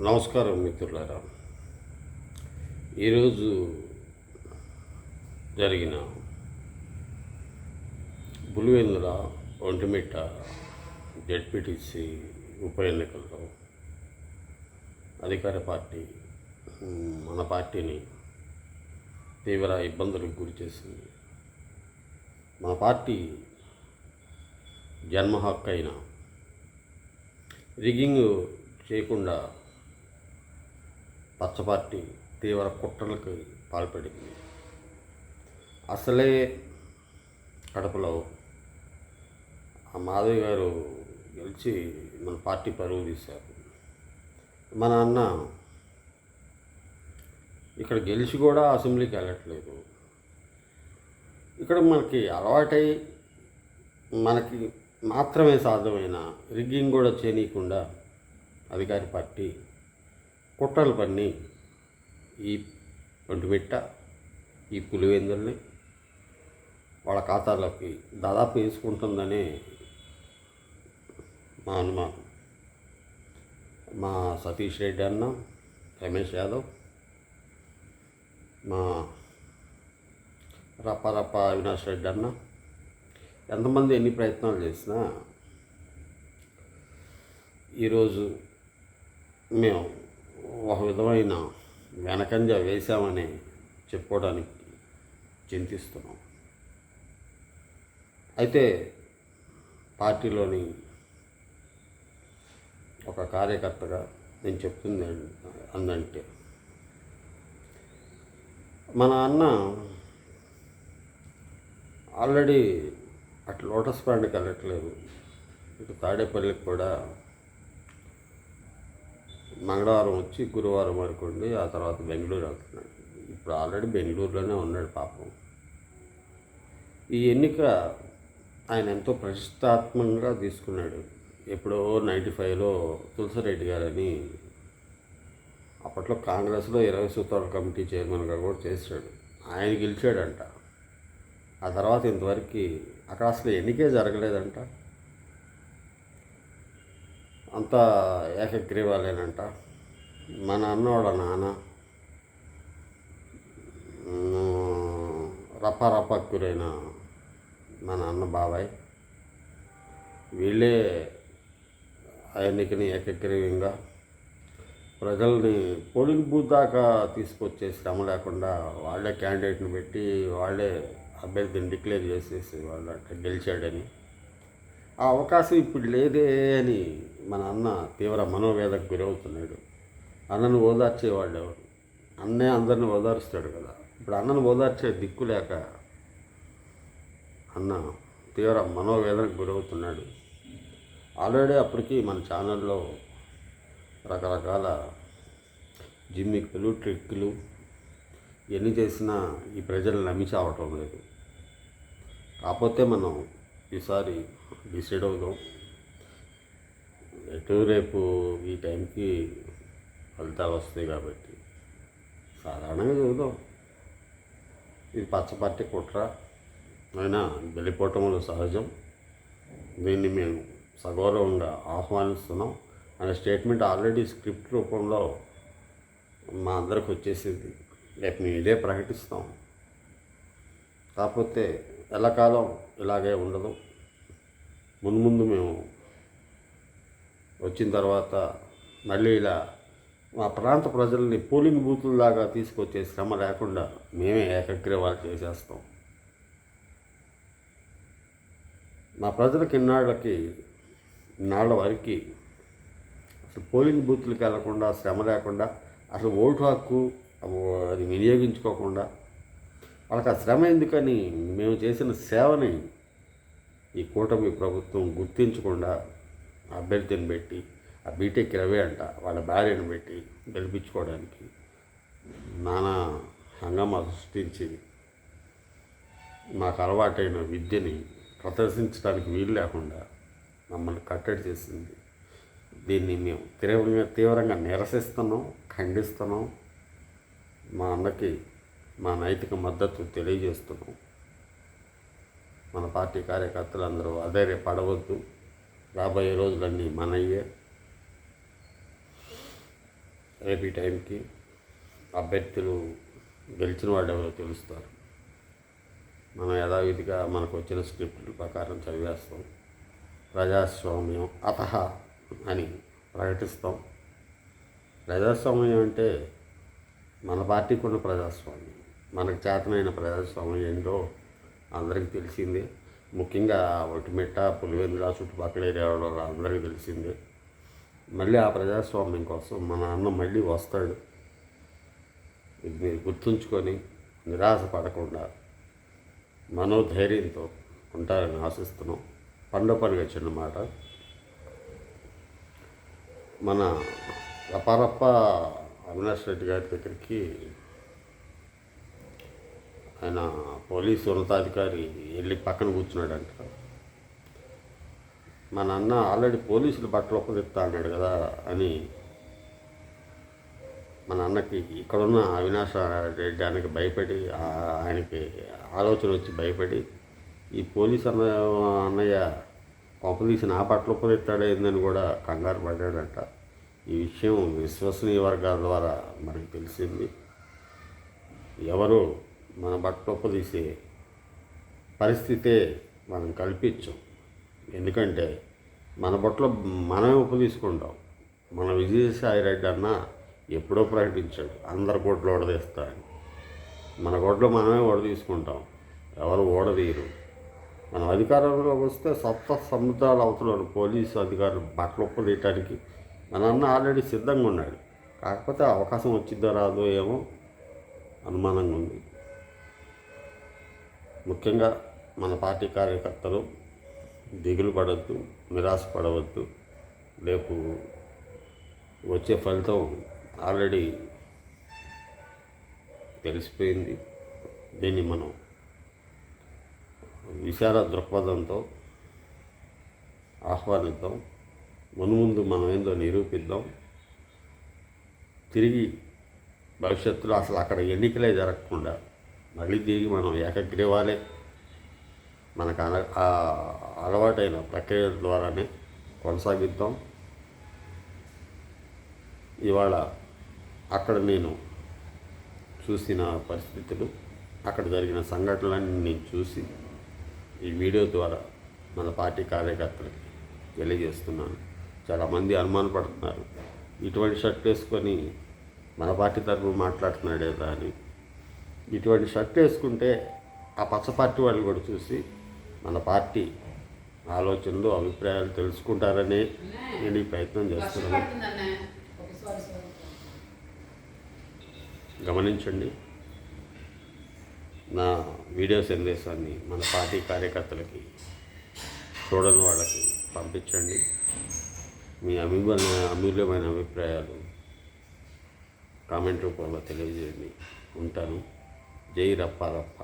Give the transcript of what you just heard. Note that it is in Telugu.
నమస్కారం మిత్రులారా. ఈరోజు జరిగిన పులివెందుల ఒంటిమిట్ట జెడ్పీటీసీ ఉప ఎన్నికల్లో అధికార పార్టీ మన పార్టీని తీవ్ర ఇబ్బందులకు గురి చేసింది. మన పార్టీ జన్మ హక్కు అయిన రిగ్గింగ్ చేయకుండా పచ్చపార్టీ తీవ్ర కుట్రలకు పాల్పడింది. అసలే కడపలో ఆ మాధవ్ గారు గెలిచి మన పార్టీ పరువు తీశారు. మన అన్న ఇక్కడ గెలిచి కూడా అసెంబ్లీకి వెళ్ళట్లేదు. ఇక్కడ మనకి అలవాటై మనకి మాత్రమే సాధ్యమైన రిగ్గింగ్ కూడా చేయనీయకుండా అధికార పార్టీ కుట్రలు పన్ని ఈ ఒంటిమిట్ట ఈ పులివెందుల్ని వాళ్ళ ఖాతాలోకి దాదాపు వేసుకుంటుందని మా అనుమానం. మా సతీష్ రెడ్డి అన్న, రమేష్ యాదవ్, మా రప్ప అవినాష్ రెడ్డి అన్న, ఎంతమంది ఎన్ని ప్రయత్నాలు చేసినా ఈరోజు మేము ఒక విధమైన వెనకంజ వేశామని చెప్పుకోవడానికి చింతిస్తున్నాం. అయితే పార్టీలోని ఒక కార్యకర్తగా నేను చెప్తుంది అందంటే, మన అన్న ఆల్రెడీ అటు లోటస్ పాండ్కి వెళ్ళట్లేదు, ఇటు తాడేపల్లికి కూడా మంగళవారం వచ్చి గురువారం వరకు ఉండి ఆ తర్వాత బెంగళూరు వెళ్తున్నాడు. ఇప్పుడు ఆల్రెడీ బెంగళూరులోనే ఉన్నాడు పాపం. ఈ ఎన్నిక ఆయన ఎంతో ప్రతిష్టాత్మకంగా తీసుకున్నాడు. ఎప్పుడో 95లో తులసిరెడ్డి గారని అప్పట్లో కాంగ్రెస్లో 20 సూత్రాల కమిటీ చైర్మన్గా కూడా చేశాడు. ఆయన గెలిచాడంట. ఆ తర్వాత ఇంతవరకు అక్కడ అసలు ఎన్నికే జరగలేదంట. అంతా ఏకగ్రీవాలేనంట. మన అన్నోళ్ళ నాన్న రప్పకురైన మన అన్న బాబాయ్ వీళ్ళే ఆ ఎన్నికని ఏకగ్రీవంగా ప్రజల్ని పోలింగ్ బూత్ దాకా తీసుకొచ్చే శ్రమ లేకుండా వాళ్ళే క్యాండిడేట్ని పెట్టి వాళ్ళే అభ్యర్థిని డిక్లేర్ చేసేసి వాళ్ళు అట్లా గెలిచాడని, ఆ అవకాశం ఇప్పుడు లేదే అని మన అన్న తీవ్ర మనోవేదకు గురవుతున్నాడు. అన్నను ఓదార్చేవాళ్ళు ఎవరు? అన్నే అందరిని ఓదారుస్తాడు కదా. ఇప్పుడు అన్నను ఓదార్చే దిక్కు లేక అన్న తీవ్ర మనోవేదనకు గురవుతున్నాడు. ఆల్రెడీ అప్పటికి మన ఛానల్లో రకరకాల జిమ్మిక్కులు, ట్రిక్కులు ఎన్ని చేసినా ఈ ప్రజలు నమ్మి చావటం లేదు. కాకపోతే మనం ఈసారి డిసైడ్ అవుదాం. ఎటు రేపు ఈ టైంకి ఫలితాలు వస్తాయి కాబట్టి సాధారణంగా చూద్దాం. ఇది పచ్చపార్టీ కుట్ర అయినా గెలిపోవటంలో సహజం. దీన్ని మేము సగౌరవంగా ఆహ్వానిస్తున్నాం అనే స్టేట్మెంట్ ఆల్రెడీ స్క్రిప్ట్ రూపంలో మా అందరికి వచ్చేసింది. రేపు మేము ఇదే ప్రకటిస్తాం. కాకపోతే ఎల్లకాలం ఇలాగే ఉండదు. ముందు మేము వచ్చిన తర్వాత మళ్ళీ ఇలా మా ప్రాంత ప్రజల్ని పోలింగ్ బూతుల్లాగా తీసుకొచ్చే శ్రమ లేకుండా మేమే ఏకగ్రీవాలు చేసేస్తాం. మా ప్రజలకి ఇన్నాళ్ళ వరకు అసలు పోలింగ్ బూత్లకు వెళ్లకుండా, శ్రమ లేకుండా, అసలు ఓటు హక్కు అది వినియోగించుకోకుండా వాళ్ళకి ఆ శ్రమ ఎందుకని మేము చేసిన సేవని ఈ కూటమి ప్రభుత్వం గుర్తించకుండా అభ్యర్థిని పెట్టి, ఆ బీటెక్ రవి అంట వాళ్ళ భార్యను పెట్టి గెలిపించుకోవడానికి నానా హంగామా సృష్టించి మాకు అలవాటైన విద్యని ప్రదర్శించడానికి వీలు లేకుండా మమ్మల్ని కట్టడి చేసింది. దీన్ని మేము తీవ్రంగా నిరసిస్తున్నాం, ఖండిస్తున్నాం. మా అన్నకి మా నైతిక మద్దతు తెలియజేస్తున్నాం. మన పార్టీ కార్యకర్తలందరూ అధైర్యపడవద్దు. రాబోయే రోజులన్నీ మనయ్యే. ఏపీ టైంకి అభ్యర్థులు గెలిచిన వాళ్ళు ఎవరో తెలుస్తారు. మనం యథావిధిగా మనకు వచ్చిన స్క్రిప్ట్ ప్రకారం చదివేస్తాం. ప్రజాస్వామ్యం అతహ అని ప్రకటిస్తాం. ప్రజాస్వామ్యం అంటే మన పార్టీకి ఉన్న ప్రజాస్వామ్యం, మనకు చేతనైన ప్రజాస్వామ్యం ఏంటో అందరికీ తెలిసిందే. ముఖ్యంగా ఒటిమిట్ట, పులివెందుల చుట్టుపక్కల ఏరియా వాళ్ళు అందరికీ తెలిసిందే. మళ్ళీ ఆ ప్రజాస్వామ్యం కోసం మన అన్న మళ్ళీ వస్తాడు. ఇది మీరు గుర్తుంచుకొని నిరాశపడకుండా మనోధైర్యంతో ఉంటారని ఆశిస్తున్నాం. పండుగ చిన్న మాట, మన రపారప్ప అవినాష్ రెడ్డి గారి దగ్గరికి ఆయన పోలీసు ఉన్నతాధికారి వెళ్ళి పక్కన కూర్చున్నాడంట. మన అన్న ఆల్రెడీ పోలీసులు బట్టలు ఒప్పదిస్తా అన్నాడు కదా అని మన అన్నకి ఇక్కడున్న అవినాష్ రెడ్డి ఆయనకి భయపడి, ఆయనకి ఆలోచన వచ్చి భయపడి ఈ పోలీసు అన్నయ్య కొంపదీసి నా బట్టలు ఒప్పదిస్తాడే ఏందని కూడా కంగారు పడ్డాడంట. ఈ విషయం విశ్వసనీయ వర్గాల ద్వారా మనకు తెలిసింది. ఎవరు మన బట్టలు ఒప్పదీసే పరిస్థితే మనం కల్పించాం. ఎందుకంటే మన బట్టలు మనమే ఉపదీసుకుంటాం. మన విజయసాయి రెడ్డి అన్న ఎప్పుడో ప్రకటించాడు అందరి గొడ్లు ఓడదీస్తాడని. మన గొడ్లు మనమే ఓడదీసుకుంటాం, ఎవరు ఓడదీయరు. మనం అధికారంలోకి వస్తే సప్త సముద్రాల అవతలను పోలీసు అధికారులు బట్టలు ఒప్పదీయటానికి మన అన్న ఆల్రెడీ సిద్ధంగా ఉన్నాడు. కాకపోతే అవకాశం వచ్చిద్దో రాదో ఏమో అనుమానంగా ఉంది. ముఖ్యంగా మన పార్టీ కార్యకర్తలు దిగులు పడవద్దు, నిరాశపడవద్దు. రేపు వచ్చే ఫలితం ఆల్రెడీ తెలిసిపోయింది. దీన్ని మనం విశాల దృక్పథంతో ఆహ్వానిద్దాం. మున్ముందు మనం ఏందో నిరూపిద్దాం. తిరిగి భవిష్యత్తులో అసలు అక్కడ ఎన్నికలే జరగకుండా మళ్ళీ తిరిగి మనం ఏకగ్రీవాలే మనకు అలవాటైన ప్రక్రియ ద్వారానే కొనసాగిద్దాం. ఇవాళ అక్కడ నేను చూసిన పరిస్థితులు, అక్కడ జరిగిన సంఘటనలన్నీ నేను చూసి ఈ వీడియో ద్వారా మన పార్టీ కార్యకర్తలకి తెలియజేస్తున్నాను. చాలామంది అనుమానపడుతున్నారు, ఇటువంటి షర్ట్ వేసుకొని మన పార్టీ తరఫున మాట్లాడుతున్నాడేదా అని. ఇటువంటి షర్ట్ వేసుకుంటే ఆ పచ్చ పార్టీ వాళ్ళు కూడా చూసి మన పార్టీ ఆలోచనలు, అభిప్రాయాలు తెలుసుకుంటారనే నేను ఈ ప్రయత్నం చేస్తున్నాను. గమనించండి. నా వీడియో సందేశాన్ని మన పార్టీ కార్యకర్తలకి, చూడని వాళ్ళకి పంపించండి. మీ అమూల్యమైన అభిప్రాయాలు కామెంట్ రూపంలో తెలియజేయండి. ఉంటాను. జై రప్పారప్ప.